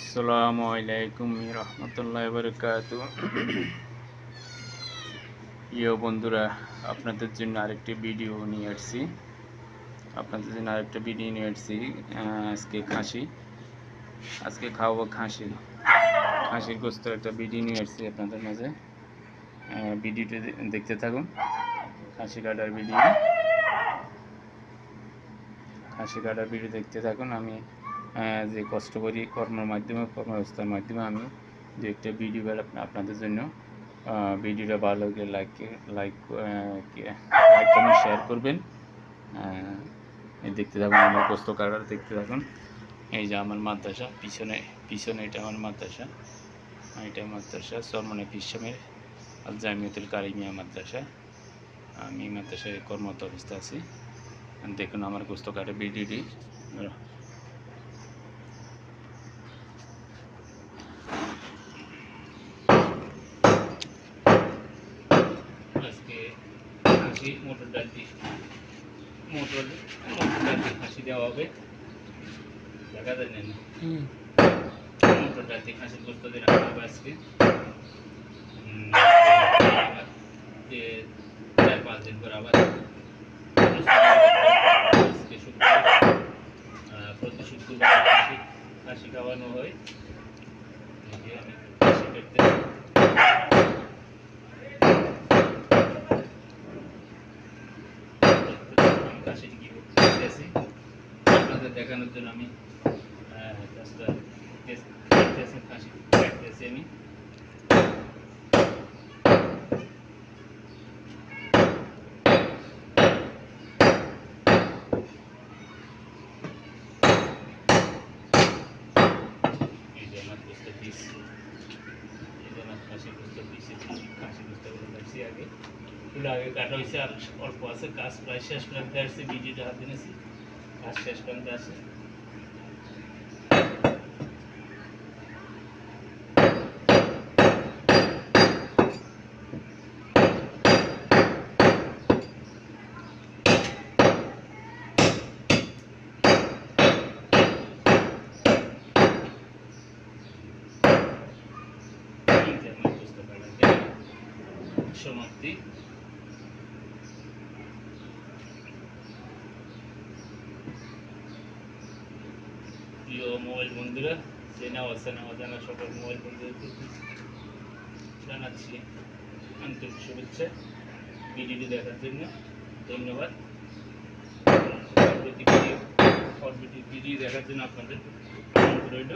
আসসালামু আলাইকুম রহমতুল্লাহি বারাকাতুহু। প্রিয় বন্ধুরা, আপনাদের জন্য আরেকটি ভিডিও নিয়ে আসছি। আজকে খাওয়াবো খাসির গোস্ত একটা ভিডিও নিয়ে আসছি আপনাদের মাঝে। ভিডিওটি দেখতে থাকুন। খাসি কাটার ভিডিও দেখতে থাকুন। আমি যে কষ্ট করি কর্মব্যবস্থার মাধ্যমে আমি দু একটা ভিডিও আপনাদের জন্য। ভিডিওটা ভালো লাগলে লাইক কমেন্ট শেয়ার করবেন। দেখতে থাকুন, আমার গোস্ত কাটার দেখতে থাকুন। এই যে আমার মাদ্রাসা, পিছনে এটা আমার মাদ্রাসা। চরমনাই পীরসাহেবের আল জামিয়াতুল কারিমিয়া মাদ্রাসা। আমি মাদ্রাসায় কর্মরত অবস্থায় আছি। দেখুন আমার গোস্ত কাটার ভিডিওটি। আজকে মটর ডাল দিয়ে খাসি দেওয়া হবে। দেখা যায় না মটর ডাল দিয়ে খাসির গোস্ত দিয়ে রাখা হবে আজকে। 4-5 দিন পর আবার প্রতি শুক্রবার খাসি খাওয়ানো হয়। আমি খাসি কাটতে খাসিটি কীভাবে কাটতেছি আপনাদের দেখানোর জন্য আমি খাসি কাটতেছি আমি। আগে কাটা হয়েছে, আর অল্প আছে, কাজ প্রায় শেষ প্রান্তে আসছে। ভিডিওটা হাতে নিয়েছি, কাজ শেষ প্রান্তে আসে। সমাপ্তি। প্রিয় মোবাইল বন্ধুরা, চেনা অজানা সকল মোবাইল বন্ধুদেরকে জানাচ্ছি আন্তরিক শুভেচ্ছা। ভিডিওটি দেখার জন্য ধন্যবাদ। পরবর্তী ভিডিও দেখার জন্য আপনাদের আমন্ত্রণ রইল।